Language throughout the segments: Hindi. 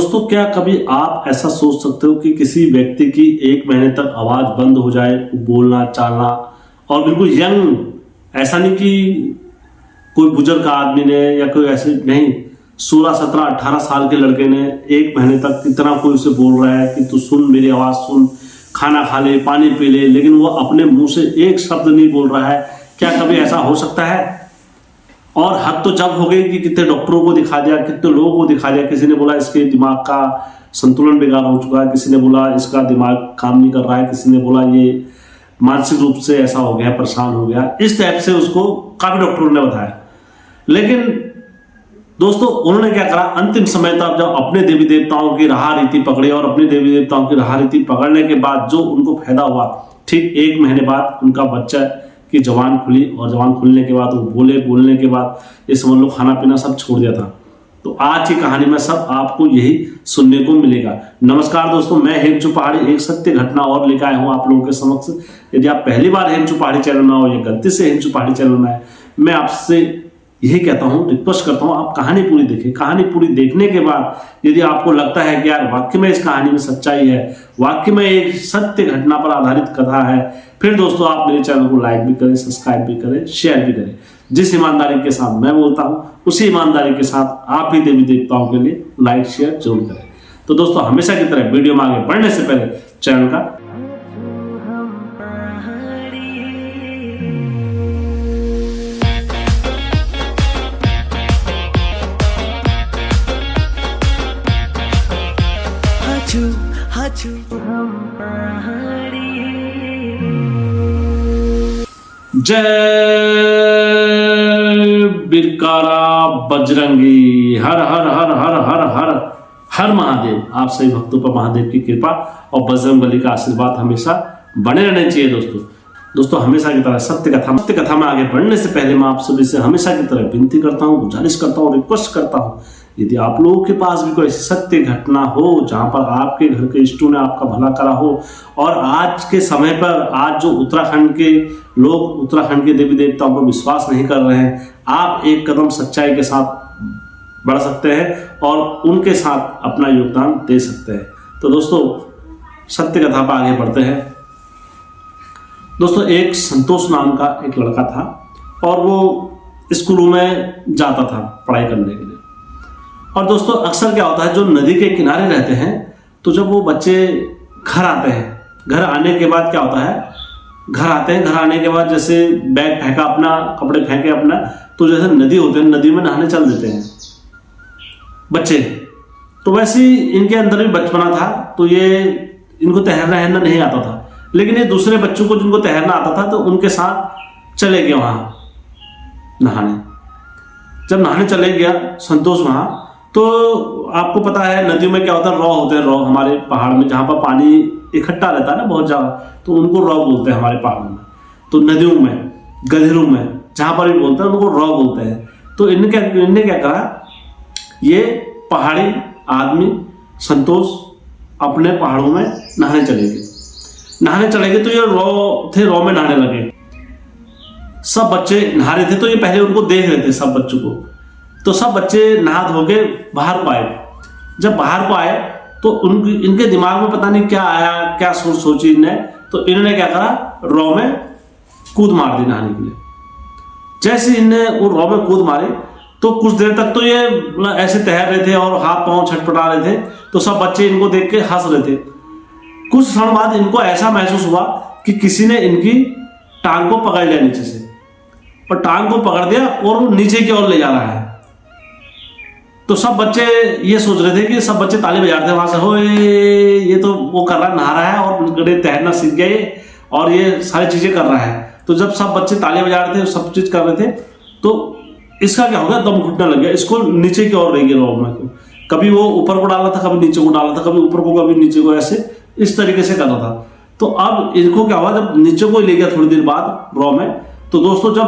दोस्तों, क्या कभी आप ऐसा सोच सकते हो कि किसी व्यक्ति की 1 महीने तक आवाज बंद हो जाए, बोलना चालना, और बिल्कुल यंग, ऐसा नहीं कि कोई बुजुर्ग आदमी ने या कोई ऐसे नहीं, 16 17 18 साल के लड़के ने 1 महीने तक इतना कोई उसे बोल रहा है कि तू सुन, मेरी आवाज सुन, खाना खा ले, पानी पी ले, लेकिन वो अपने मुंह से एक शब्द नहीं बोल रहा है। क्या कभी ऐसा हो सकता है? और हद तो जब हो गई कि कितने डॉक्टरों को दिखा दिया, कितने लोगों को दिखा दिया। किसी ने बोला इसके दिमाग का संतुलन बेकार हो चुका है, किसी ने बोला इसका दिमाग काम नहीं कर रहा है, किसी ने बोला ये मानसिक रूप से ऐसा हो गया, परेशान हो गया। इस टाइप से उसको काफी डॉक्टरों ने बताया। लेकिन दोस्तों, उन्होंने क्या करा, अंतिम समय तक जब अपने देवी देवताओं की राह रीति पकड़े और अपने देवी देवताओं की राह रीति पकड़ने के बाद जो उनको फायदा हुआ, ठीक 1 महीने बाद उनका बच्चा की जवान खुली, और जवान खुलने के बाद वो बोलने के बाद ये समझ लो खाना पीना सब छोड़ दिया था। तो आज की कहानी में सब आपको यही सुनने को मिलेगा। नमस्कार दोस्तों, मैं हेमचू पहाड़ी एक सत्य घटना और लेकर आया हूँ आप लोगों के समक्ष। यदि आप पहली बार हेमचू पहाड़ी चैनल में हो या गलती से हेमचू पहाड़ी चैनल में है, मैं आपसे यही कहता हूँ, रिक्वेस्ट करता हूँ, आप कहानी पूरी देखें। कहानी पूरी देखने के बाद यदि आपको लगता है कि यार वाकई में इस कहानी में सच्चाई है, वाकई में एक सत्य घटना पर आधारित कथा है, फिर दोस्तों आप मेरे चैनल को लाइक भी करें, सब्सक्राइब भी करें, शेयर भी करें। जिस ईमानदारी के साथ मैं बोलता हूँ, उसी ईमानदारी के साथ आप भी देवी देवताओं के लिए लाइक शेयर जरूर करें। तो दोस्तों, हमेशा की तरह वीडियो में आगे बढ़ने से पहले चैनल का जय बिरकारा बजरंगी, हर हर हर हर हर हर हर महादेव। आप सभी भक्तों पर महादेव की कृपा और बजरंगबली का आशीर्वाद हमेशा बने रहने चाहिए। दोस्तों हमेशा की तरह सत्य कथा में आगे बढ़ने से पहले मैं आप सभी से हमेशा की तरह विनती करता हूँ, गुजारिश करता हूँ, रिक्वेस्ट करता हूँ, यदि आप लोगों के पास भी कोई ऐसी सत्य घटना हो जहां पर आपके घर के इष्टों ने आपका भला करा हो, और आज के समय पर आज जो उत्तराखंड के लोग उत्तराखंड के देवी देवताओं पर विश्वास नहीं कर रहे हैं, आप एक कदम सच्चाई के साथ बढ़ सकते हैं और उनके साथ अपना योगदान दे सकते हैं। तो दोस्तों, सत्य कथा पर आगे बढ़ते हैं। दोस्तों, एक संतोष नाम का एक लड़का था और वो स्कूलों में जाता था पढ़ाई करने के लिए। और दोस्तों, अक्सर क्या होता है, जो नदी के किनारे रहते हैं, तो जब वो बच्चे घर आते हैं, घर आने के बाद क्या होता है, घर आने के बाद जैसे बैग फेंका अपना, कपड़े फेंके अपना, तो जैसे नदी होते हैं, नदी में नहाने चल देते हैं बच्चे। तो वैसे ही इनके अंदर भी बचपना था, तो ये इनको तैरना नहीं आता था। लेकिन ये दूसरे बच्चों को जिनको तैरना आता था, तो उनके साथ चले गए वहां नहाने। जब नहाने चले गया संतोष वहां, तो आपको पता है नदियों में क्या होता है, रॉ होते हैं, रॉ हमारे पहाड़ में जहां पर पानी इकट्ठा रहता है ना बहुत ज्यादा, तो उनको रॉ बोलते हैं हमारे पहाड़ों में। तो नदियों में, गधेरों में, जहां पर भी बोलते हैं उनको रॉ बोलते हैं। तो इनने क्या करा, ये पहाड़ी आदमी संतोष अपने पहाड़ों में नहाने चले गए। तो ये रॉ में नहाने लगे। सब बच्चे नहा रहे थे, तो ये पहले उनको देख रहे थे सब बच्चों को। तो सब बच्चे नहा धो के बाहर को आए। जब बाहर को आए तो इनके दिमाग में पता नहीं क्या आया, क्या सोची इन्हें, तो इन्होंने क्या करा, रॉ में कूद मार दी नहाने के लिए। जैसे इनने वो रॉ में कूद मारी, तो कुछ देर तक तो ये ऐसे तैर रहे थे और हाथ पांव छटपटा रहे थे। तो सब बच्चे इनको देख के हंस रहे थे। कुछ क्षण बाद इनको ऐसा महसूस हुआ कि किसी ने इनकी टांग को पकड़ लिया नीचे से, और टांग को पकड़ दिया और वो नीचे की ओर ले जा रहा है। तो सब बच्चे ये सोच रहे थे कि सब बच्चे ताली बजा रहे थे वहां से, हो ये तो वो कर रहा है, नहा रहा है और तैरना सीख गया ये, और ये सारी चीजें कर रहा है। तो जब सब बच्चे ताली बजा रहे थे, सब चीज कर रहे थे, तो इसका क्या हो गया, दम घुटने लग गया। इसको नीचे की ओर रह गया रॉ में। कभी वो ऊपर को डाला था, कभी नीचे को डाला था, कभी ऊपर को कभी नीचे को, ऐसे इस तरीके से कर रहा था। तो अब इनको क्या हुआ, जब नीचे को ले गया थोड़ी देर बाद रॉ में, तो दोस्तों जब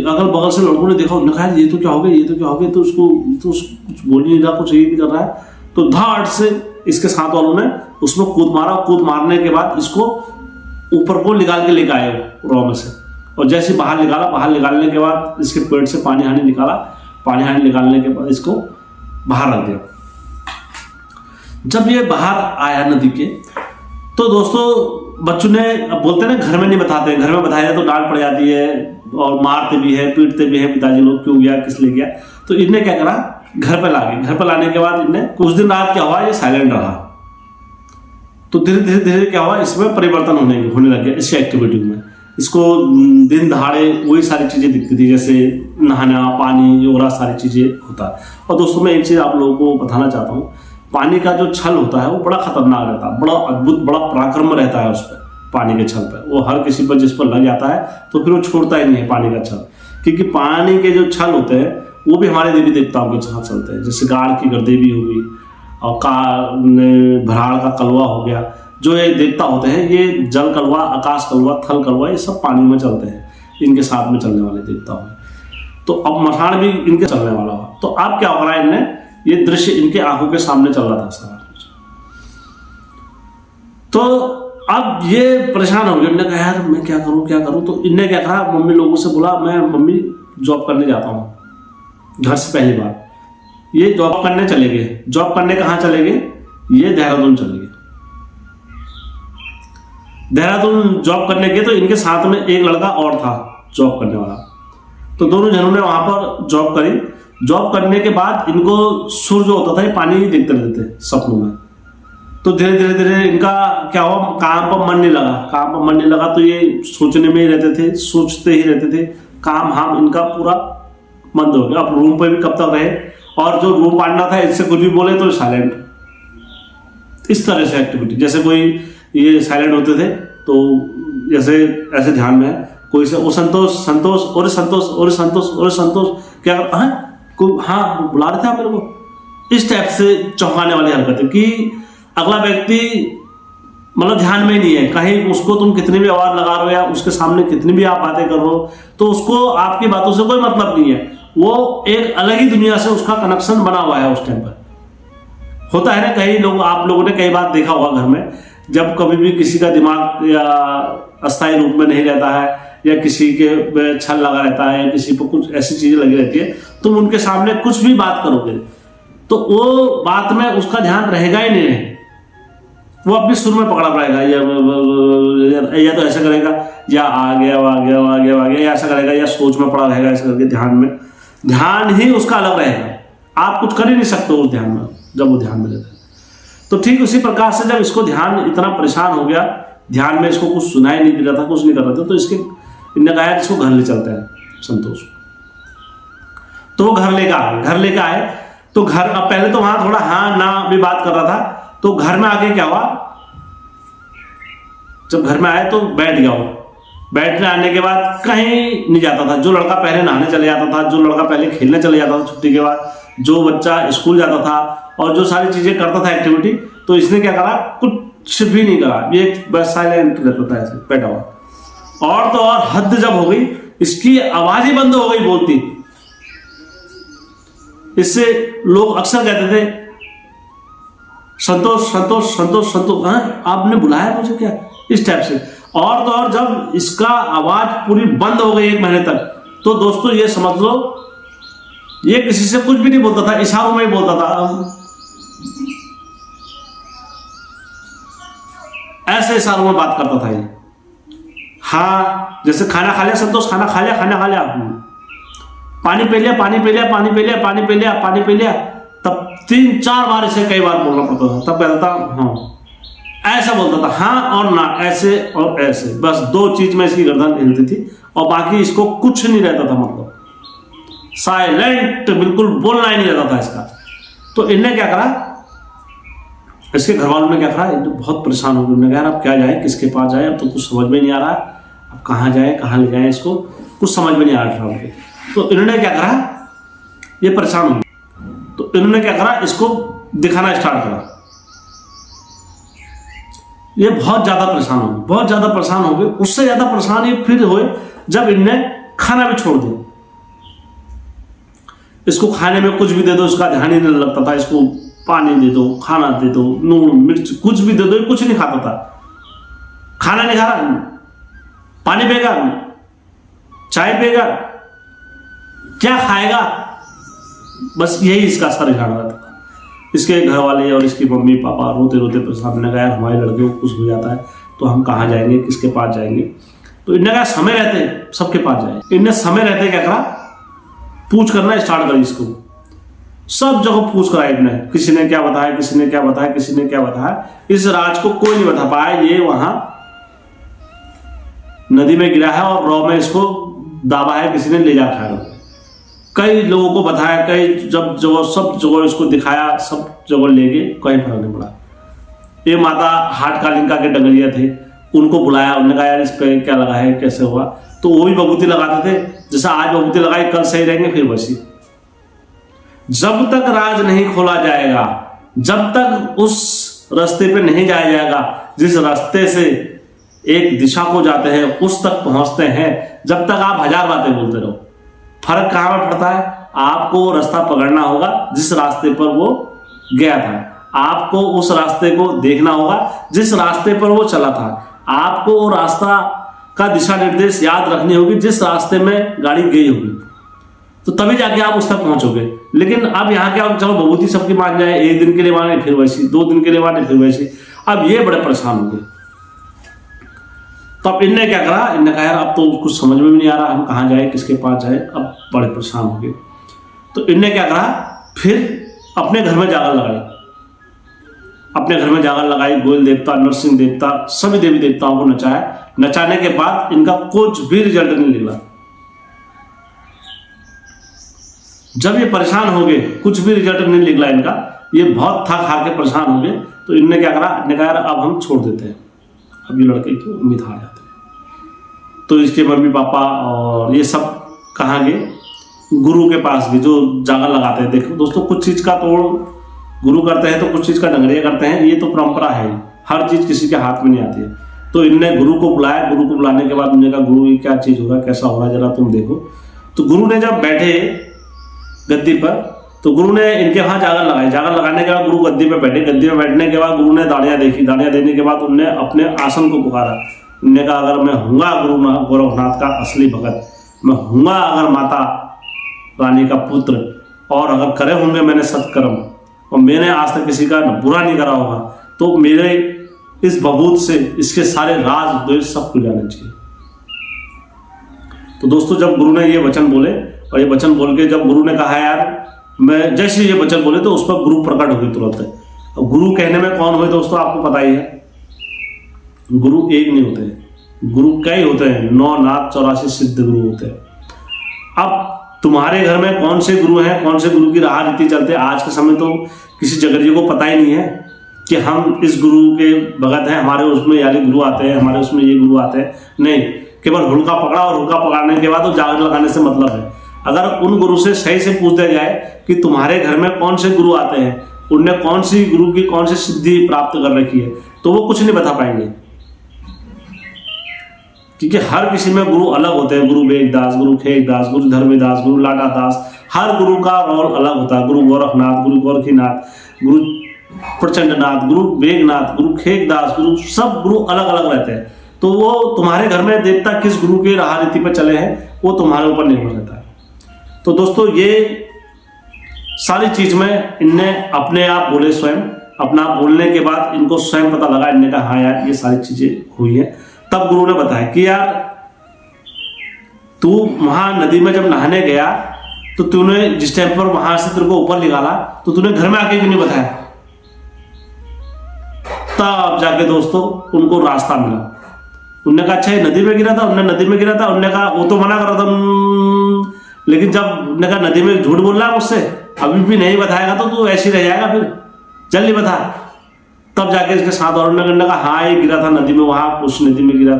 अगल बगल से लड़कों ने देखा, उन्होंने कहा ये तो क्या हो गया, तो उसको कुछ बोल नहीं रहा, कुछ ये नहीं कर रहा है। तो धाड़ से इसके साथ वालों ने उसमें कूद मारा। कूद मारने के बाद इसको ऊपर को निकाल के लेकर आए रॉ में से, और जैसे बाहर निकालने के बाद इसके पेट से पानी निकालने के बाद इसको बाहर रख दिया। जब ये बाहर आया नदी के, तो दोस्तों बच्चों ने, अब बोलते हैं ना घर में नहीं बताते, घर में बताया तो डांट पड़ जाती है और मारते भी है, पीटते भी है पिताजी लोग, क्यों गया, किस लिए गया। तो इनने क्या करा, घर पे ला गए। घर पे लाने के बाद इनने कुछ दिन रात क्या हुआ, ये साइलेंट रहा। तो धीरे धीरे धीरे क्या हुआ, इसमें परिवर्तन होने लग गया इसकी एक्टिविटी में। इसको दिन दहाड़े वही सारी चीजें दिखती थी, जैसे नहाना, पानी और सारी चीजें होता है। और दोस्तों मैं एक चीज आप लोगों को बताना चाहता हूँ, पानी का जो छल होता है वो बड़ा खतरनाक रहता है, बड़ा अद्भुत, बड़ा पराक्रम रहता है उस पर, पानी के छल पर। वो हर किसी पर जिस पर लग जाता है तो फिर वो छोड़ता ही नहीं है पानी का छल, क्योंकि पानी के जो छल होते हैं वो भी हमारे देवी देवताओं के छल चलते हैं। जैसे गाड़ की गर्देवी हो गई और भराड़ का कलवा हो गया, जो ये देवता होते हैं, ये जल कलवा, आकाश कलवा, थल कलवा, ये सब पानी में चलते हैं, इनके साथ में चलने वाले देवता हैं। तो अब मसाण भी इनके चलने वाला हुआ। तो अब क्या हो रहा है, इनने ये दृश्य इनके आंखों के सामने चल रहा था सारा कुछ। तो अब ये परेशान हो गए, इन्होंने कहा यार मैं क्या करूं। तो इनने क्या कहा, मम्मी लोगों से बोला मैं मम्मी जॉब करने जाता हूं। घर से पहली बार ये जॉब करने चले गए। जॉब करने कहाँ चले गए, ये देहरादून चले गए। देहरादून जॉब करने गए तो इनके साथ में एक लड़का और था जॉब करने वाला। तो दोनों जनों ने वहां पर जॉब करी। जॉब करने के बाद इनको सूर्य जो होता था ये पानी ही देखते रहते थे सपनों में। तो धीरे धीरे धीरे इनका क्या हुआ, काम पर मन नहीं लगा। तो ये सोचने में ही रहते थे, सोचते ही रहते थे, काम हम इनका पूरा बंद हो गया। अब रूम पे भी कब तक रहे, और जो रूम पार्टनर था इससे कुछ भी बोले तो साइलेंट, इस तरह से एक्टिविटी। जैसे कोई ये साइलेंट होते थे तो जैसे ऐसे ध्यान में कोई से, वो संतोष क्या, हाँ बुला रहे थे आप मेरे को, इस टाइप से चौंकाने वाली हरकतें कि अगला व्यक्ति मतलब ध्यान में नहीं है, कहीं उसको तुम कितनी भी आवाज लगा रहे हो या उसके सामने कितनी भी आप बातें कर रहे हो तो उसको आपकी बातों से कोई मतलब नहीं है। वो एक अलग ही दुनिया से उसका कनेक्शन बना हुआ है उस टाइम पर। होता है ना, कई लोग, आप लोगों ने कई बार देखा होगा घर में, जब कभी भी किसी का दिमाग या अस्थायी रूप में नहीं रहता है या किसी के छल लगा रहता है या किसी पर कुछ ऐसी चीजें लगी रहती है, तुम उनके सामने कुछ भी बात करोगे तो वो बात में उसका ध्यान रहेगा ही नहीं, वो अपने सुर में पकड़ा पड़ेगा, या तो ऐसा करेगा, या आ गया, या ऐसा करेगा, या सोच में पड़ा रहेगा ऐसा करके, ध्यान ही उसका अलग रहेगा। आप कुछ कर ही नहीं सकते उस ध्यान में जब वो ध्यान में रहता है। तो ठीक उसी प्रकार से जब इसको ध्यान इतना परेशान हो गया, ध्यान में इसको कुछ सुनाई नहीं दे रहा था, कुछ नहीं कर रहा था, तो इनने कहा इसको घर ले चलते हैं संतोष। तो वो घर लेकर आए। तो घर, अब पहले तो वहां थोड़ा हाँ ना भी बात कर रहा था। तो घर में आके क्या हुआ, जब घर में आए तो बैठ गया वो। बैठने आने के बाद कहीं नहीं जाता था। जो लड़का पहले नहाने चले जाता था, जो लड़का पहले खेलने चले जाता था छुट्टी के बाद, जो बच्चा स्कूल जाता था और जो सारी चीजें करता था एक्टिविटी, तो इसने क्या करा, कुछ भी नहीं करा, ये बस साइलेंट रहता था ऐसे बैठा हुआ। और तो और हद जब हो गई, इसकी आवाज ही बंद हो गई बोलती। इससे लोग अक्सर कहते थे संतोष, आपने बुलाया मुझे क्या, इस टाइप से। और तो और जब इसका आवाज पूरी बंद हो गई 1 महीने तक, तो दोस्तों ये समझ लो ये किसी से कुछ भी नहीं बोलता था, इशारों में ही बोलता था, ऐसे इशारों में बात करता था ये। हाँ, जैसे खाना खा लिया संतोष, खाना खा लिया, पानी पी लिया, तब 3-4 बार इसे कई बार बोलना पड़ता था। तब कहता था हाँ, ऐसा बोलता था, हाँ और ना, ऐसे और ऐसे, बस 2 चीज में इसकी गर्दन हिलती थी और बाकी इसको कुछ नहीं रहता था, मतलब साइलेंट, बिल्कुल बोलना ही नहीं रहता था इसका। तो इनने क्या करा, इसके घर वालों ने क्या करा, बहुत परेशान हो गए। उन्होंने कहा अब क्या जाए, किसके पास जाए, अब तो कुछ समझ में नहीं आ रहा है, अब कहाँ जाए, कहाँ ले जाए, इसको कुछ समझ में नहीं आ रहा था। तो इन्होंने क्या करा, ये परेशान हो, तो इन्होंने क्या करा, इसको दिखाना स्टार्ट करा। ये बहुत ज्यादा परेशान हो गए। उससे ज्यादा परेशान ये फिर हुए जब इनने खाना भी छोड़ दिया। इसको खाने में कुछ भी दे दो, इसका ध्यान ही नहीं लगता था। इसको पानी दे दो, खाना दे दो, नून मिर्च कुछ भी दे दो, कुछ नहीं खाता था। खाना नहीं खा रहा, पानी पिएगा, चाय पिएगा, क्या खाएगा, बस यही इसका सारा ध्यान रहता था। इसके घर वाले और इसकी मम्मी पापा रोते रोते परेशान ने कहा हमारे लड़के को कुछ हो जाता है तो हम कहाँ जाएंगे, किसके पास जाएंगे। तो इनने कहा समय रहते सबके पास जाए। इनने समय रहते क्या करा, पूछ करना स्टार्ट करी इसको। सब जगह पूछ करा इनने, किसी ने क्या बताया, किसी ने क्या बताया, किसी ने क्या बताया। इस राज को कोई नहीं बता पाया। ये वहां नदी में गिरा है और रॉ में इसको दाबा है, किसी ने ले जा खाया। कई लोगों को बताया, कई जब जगह सब जगह इसको दिखाया, सब जगह ले गए, कहीं फर्क नहीं पड़ा। ये माता हाट कालिंका के डगरिया थे, उनको बुलाया, उन्होंने कहा यार इस पे क्या लगा है, कैसे हुआ। तो वो भी बबूती लगाते थे, जैसा आज बबूती लगाई कल सही रहेंगे फिर वैसी। जब तक राज नहीं खोला जाएगा, जब तक उस रास्ते पे नहीं जाया जाएगा जिस रास्ते से एक दिशा को जाते हैं उस तक पहुंचते हैं, जब तक आप हजार बातें बोलते रहो। फर्क कहां में पड़ता है, आपको वो रास्ता पकड़ना होगा जिस रास्ते पर वो गया था। आपको उस रास्ते को देखना होगा जिस रास्ते पर वो चला था। आपको वो रास्ता का दिशा निर्देश याद रखनी होगी जिस रास्ते में गाड़ी गई होगी, तो तभी जाके आप उस तक पहुंचोगे। लेकिन अब यहाँ क्या, चलो बबूती सबकी मान जाए, एक दिन के लिए माने फिर वैसी, 2 दिन के लिए माने फिर वैसी। अब ये बड़े परेशान हो गए। तो अब इनने क्या करा, इनने कहा यार अब तो कुछ समझ में भी नहीं आ रहा, हम कहाँ जाए, किसके पास जाए। अब बड़े परेशान हो गए। तो इनने क्या करा, फिर अपने घर में जागर लगाई। अपने घर में जागर लगाई, गोयल देवता, नरसिंह देवता, सभी देवी देवताओं को नचाया। नचाने के बाद इनका कुछ भी रिजल्ट नहीं निकला। जब ये परेशान हो गए, कुछ भी रिजल्ट नहीं निकला इनका, ये बहुत थक हार के परेशान हो गए। तो इनने क्या करा, इनने कहा यार अब हम छोड़ देते हैं, अब ये लड़के की उम्मीद हार जाते हैं। तो इसके मम्मी पापा और ये सब कहाँ गए, गुरु के पास गए जो जागर लगाते हैं। देखो दोस्तों, कुछ चीज का तोड़ गुरु करते हैं तो कुछ चीज का डंगरिया करते हैं, ये तो परंपरा है, हर चीज किसी के हाथ में नहीं आती है। तो इनने गुरु को बुलाया। गुरु को बुलाने के बाद उन्होंने कहा गुरु ये क्या चीज होगा, कैसा होगा, जरा तुम देखो। तो गुरु ने जब बैठे गद्दी पर, तो गुरु ने इनके वहां जागर लगाई। जागर लगाने के बाद गुरु गद्दी पे बैठे। गद्दी में बैठने के बाद गुरु ने दाड़ियां देखी। दाड़ियां देने के बाद उन्होंने अपने आसन को पुकारा। उन्होंने कहा अगर मैं हूँगा गुरु गोरखनाथ का असली भगत, मैं हूँगा अगर माता रानी का पुत्र, और अगर करे होंगे मैंने सत्कर्म और मैंने आज तक किसी का बुरा नहीं करा होगा, तो मेरे इस बबूत से इसके सारे राज द्वेष सब खुल जाने चाहिए। तो दोस्तों, जब गुरु ने ये वचन बोले, और ये वचन बोल के जब गुरु ने कहा यार मैं, जैसे ये वचन बोले तो उस पर गुरु प्रकट हो गए तुरंत। अब गुरु कहने में कौन हुए दोस्तों, आपको पता ही है। गुरु एक नहीं होते, गुरु कई होते हैं, 9 नाथ 84 सिद्ध गुरु होते हैं। अब तुम्हारे घर में कौन से गुरु हैं, कौन से गुरु की राह रीति चलते हैं, आज के समय तो किसी जगरिये को पता ही नहीं है कि हम इस गुरु के भगत हैं, हमारे उसमें याली गुरु आते हैं, हमारे उसमें ये गुरु आते हैं। नहीं, केवल हुड़का पकड़ा, और हुड़का पकड़ने के बाद तो जागर लगाने से मतलब है। अगर उन गुरु से सही से पूछ दिया जाए कि तुम्हारे घर में कौन से गुरु आते हैं, उनने कौन सी गुरु की कौन सी सिद्धि प्राप्त कर रखी है, तो वो कुछ नहीं बता पाएंगे। क्योंकि हर किसी में गुरु अलग होते हैं। गुरु वेददास, गुरु खेकदास, गुरु धर्मीदास, गुरु लाटादास, हर गुरु का रोल अलग होता है। गुरु गोरखनाथ, गुरु गोरखीनाथ, गुरु प्रचंडनाथ, गुरु वेगनाथ, गुरु खेकदास, गुरु, सब गुरु अलग अलग रहते हैं। तो वो तुम्हारे घर में देवता किस गुरु की राह रीति पर चले हैं वो तुम्हारे ऊपर निर्भर रहता है। तो दोस्तों, ये सारी चीज में इनने अपने आप बोले, स्वयं अपना बोलने के बाद इनको स्वयं पता लगा। इनने कहा हाँ यार ये सारी चीजें हुई है। तब गुरु ने बताया कि यार तू वहां नदी में जब नहाने गया तो तूने जिस टाइम पर वहां से तेरे को ऊपर निकाला तो तूने घर में आके क्यों नहीं बताया। तब जाके दोस्तों उनको रास्ता मिला। उनने कहा अच्छा ये नदी में गिरा था, उन्होंने नदी में गिरा था। उन्होंने कहा वो तो मना कर रहा था, लेकिन जब उन्होंने कहा नदी में झूठ बोल रहा है मुझसे, अभी भी नहीं बताएगा तो तू ऐसे ही रह जाएगा, फिर जल्दी बता। तब जाके इसके साथ और उन्होंने कहा हाँ ये गिरा था नदी में, वहां उस नदी में गिरा।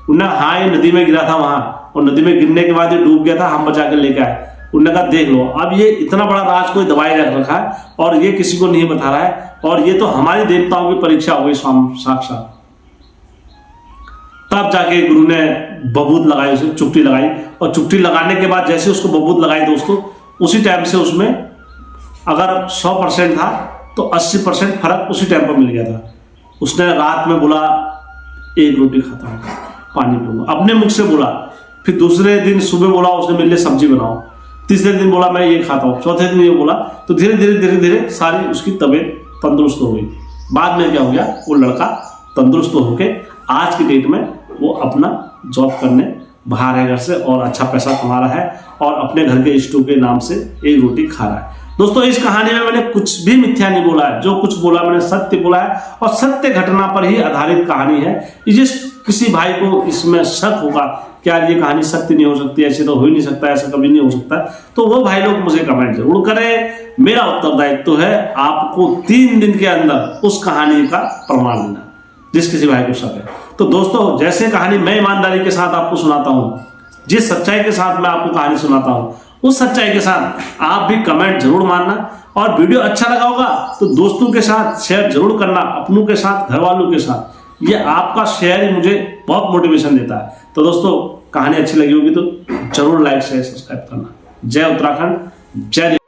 उन्होंने हाँ ये नदी में गिरा था वहां, और नदी में गिरने के बाद ये डूब गया था, हम बचा के लेके आए। उन्होंने कहा देख लो, अब ये इतना बड़ा राज कोई दबाई रख रखा है और ये किसी को नहीं बता रहा है, और ये तो हमारी देवताओं की परीक्षा हो गई साक्षात। तब जाके गुरु ने बबूत लगाई, उसे चुपटी लगाई, और चुपटी लगाने के बाद जैसे उसको बबूत लगाई दोस्तों, उसी टाइम से उसमें अगर 100% था तो 80% फर्क उसी टाइम पर मिल गया था। उसने रात में बोला 1 रोटी खाता हूँ, पानी पीऊंगा, अपने मुख से बोला। फिर दूसरे दिन सुबह बोला उसने मेरे लिए सब्जी बनाओ। तीसरे दिन बोला मैं ये खाता हूँ, चौथे दिन ये बोला, तो धीरे धीरे सारी उसकी तबीयत तंदुरुस्त हो गई। बाद में क्या हो गया, वो लड़का तंदुरुस्त होके आज की डेट में वो अपना जॉब करने बाहर है घर से और अच्छा पैसा कमा रहा है और अपने घर के स्टोव के नाम से एक रोटी खा रहा है। दोस्तों इस कहानी में मैंने कुछ भी मिथ्या नहीं बोला है, जो कुछ बोला मैंने सत्य बोला है और सत्य घटना पर ही आधारित कहानी है। जिस किसी भाई को इसमें शक होगा क्या ये कहानी सत्य नहीं हो सकती, ऐसे तो हो ही नहीं सकता, ऐसा कभी नहीं हो सकता, तो वो भाई लोग मुझे कमेंट जरूर करें। मेरा उत्तरदायित्व है आपको 3 दिन के अंदर उस कहानी का प्रमाण देना, जिस किसी भाई को शक है। तो दोस्तों जैसे कहानी मैं ईमानदारी के साथ आपको सुनाता हूँ, जिस सच्चाई के साथ मैं आपको कहानी सुनाता हूँ, उस सच्चाई के साथ आप भी कमेंट जरूर मारना और वीडियो अच्छा लगा होगा तो दोस्तों के साथ शेयर जरूर करना, अपनों के साथ, घर वालों के साथ। ये आपका शेयर ही मुझे बहुत मोटिवेशन देता है। तो दोस्तों कहानी अच्छी लगी होगी तो जरूर लाइक शेयर सब्सक्राइब करना। जय उत्तराखंड, जय